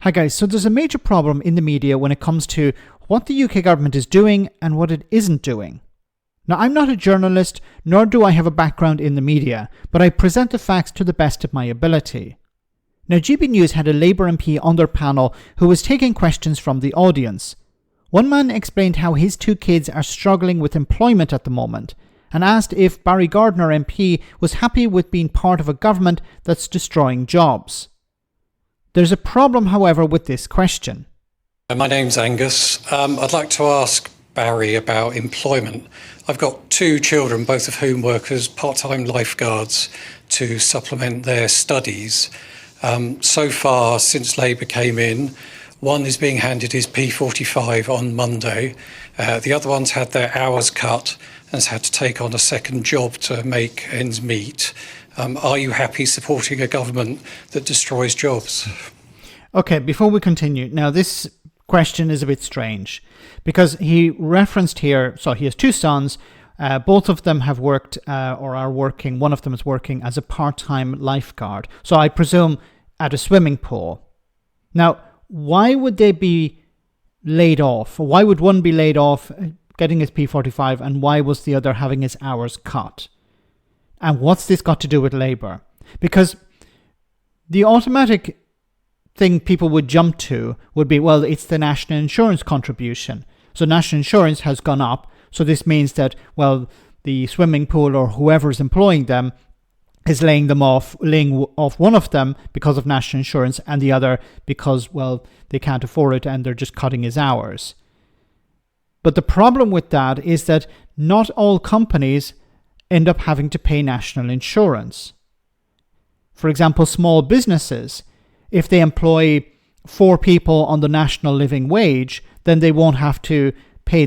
Hi guys, so there's a major problem in the media when it comes to what the UK government is doing and what it isn't doing. Now, I'm not a journalist, nor do I have a background in the media, but I present the facts to the best of my ability. Now, GB News had a Labour MP on their panel who was taking questions from the audience. One man explained how his two kids are struggling with employment at the moment, and asked if Barry Gardiner MP was happy with being part of a government that's destroying jobs. There's a problem, however, with this question. My name's Angus. I'd like to ask Barry about employment. I've got two children, both of whom work as part-time lifeguards to supplement their studies. So far, since Labour came in, one is being handed his P45 on Monday. The other one's had their hours cut and has had to take on a second job to make ends meet. Are you happy supporting a government that destroys jobs? Okay, before we continue, now this question is a bit strange because he referenced here, so he has two sons, both of them have worked or are working, one of them is working as a part-time lifeguard, so I presume at a swimming pool. Now, why would they be laid off? Why would one be laid off getting his P45 and why was the other having his hours cut? And what's this got to do with Labour? Because the automatic thing people would jump to would be, well, it's the national insurance contribution. So national insurance has gone up. So this means that, well, the swimming pool or whoever's employing them is laying off one of them because of national insurance and the other because, well, they can't afford it and they're just cutting his hours. But the problem with that is that not all companies end up having to pay national insurance. For example, small businesses, if they employ 4 people on the national living wage, then they won't have to pay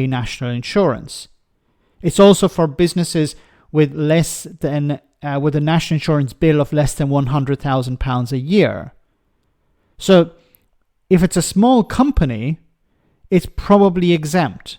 national insurance. It's also for businesses with with a national insurance bill of less than £100,000 a year. So if it's a small company, it's probably exempt.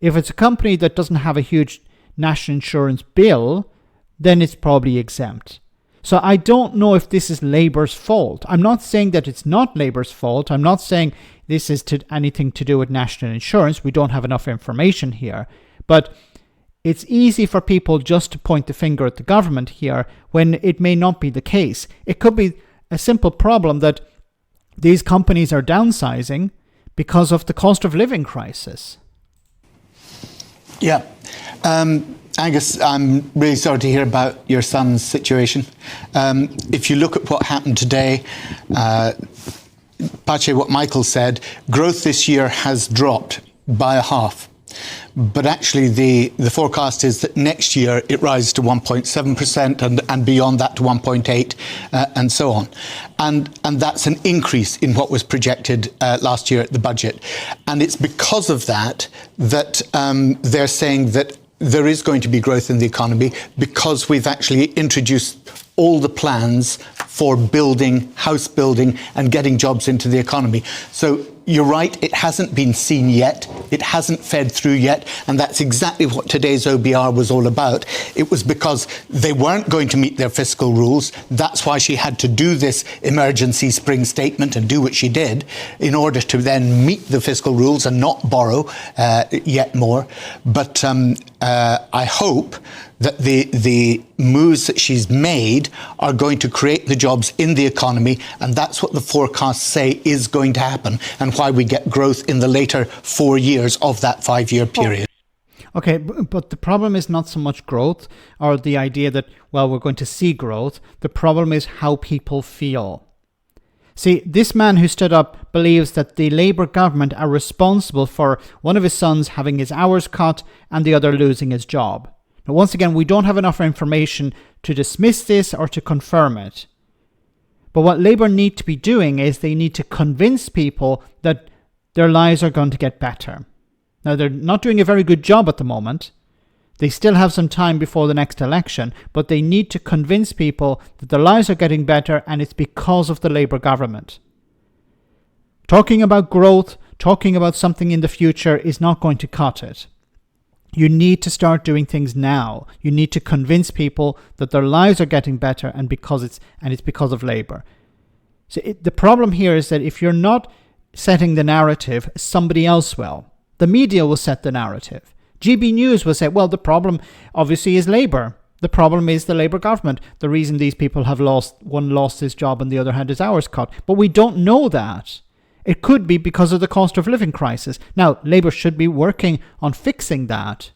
If it's a company that doesn't have a huge national insurance bill, then it's probably exempt. So I don't know if this is Labour's fault. I'm not saying that it's not Labour's fault. I'm not saying this is anything to do with national insurance. We don't have enough information here. But it's easy for people just to point the finger at the government here when it may not be the case. It could be a simple problem that these companies are downsizing because of the cost of living crisis. Yeah. Angus, I'm really sorry to hear about your son's situation. If you look at what happened today, Pache, what Michael said, growth this year has dropped by a half. But actually the forecast is that next year it rises to 1.7% and beyond that to 1.8 and so on. And that's an increase in what was projected last year at the budget. And it's because of that they're saying that there is going to be growth in the economy because we've actually introduced all the plans for building, house building and getting jobs into the economy. So you're right, it hasn't been seen yet, it hasn't fed through yet, and that's exactly what today's OBR was all about. It was because they weren't going to meet their fiscal rules. That's why she had to do this emergency spring statement and do what she did in order to then meet the fiscal rules and not borrow yet more. But I hope that the moves that she's made are going to create the jobs in the economy, and that's what the forecasts say is going to happen, and why we get growth in the later 4 years of that 5-year period. Okay, but the problem is not so much growth or the idea that, well, we're going to see growth. The problem is how people feel. See, this man who stood up believes that the Labour government are responsible for one of his sons having his hours cut and the other losing his job. Now, once again, we don't have enough information to dismiss this or to confirm it. But what Labour need to be doing is they need to convince people that their lives are going to get better. Now, they're not doing a very good job at the moment. They still have some time before the next election, but they need to convince people that their lives are getting better and it's because of the Labour government. Talking about growth, talking about something in the future is not going to cut it. You need to start doing things now. You need to convince people that their lives are getting better and it's because of Labour. So the problem here is that if you're not setting the narrative, somebody else will. The media will set the narrative. GB News will say, well, the problem obviously is Labour. The problem is the Labour government. The reason these people have one lost his job and the other had his hours cut. But we don't know that. It could be because of the cost of living crisis. Now, Labour should be working on fixing that.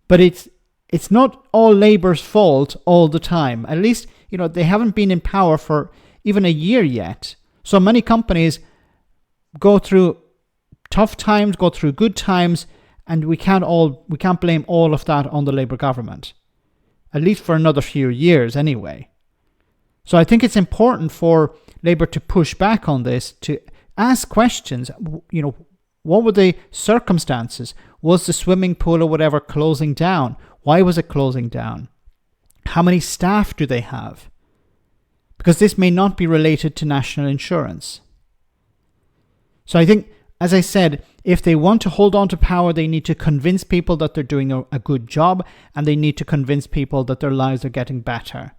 But it's not all Labour's fault all the time. At least, they haven't been in power for even a year yet. So many companies go through tough times, go through good times, and we can't blame all of that on the Labour government. At least for another few years anyway. So I think it's important for Labour to push back on this, to ask questions. What were the circumstances? Was the swimming pool or whatever closing down? Why was it closing down? How many staff do they have? Because this may not be related to national insurance. So I think, as I said, if they want to hold on to power, they need to convince people that they're doing a good job, and they need to convince people that their lives are getting better.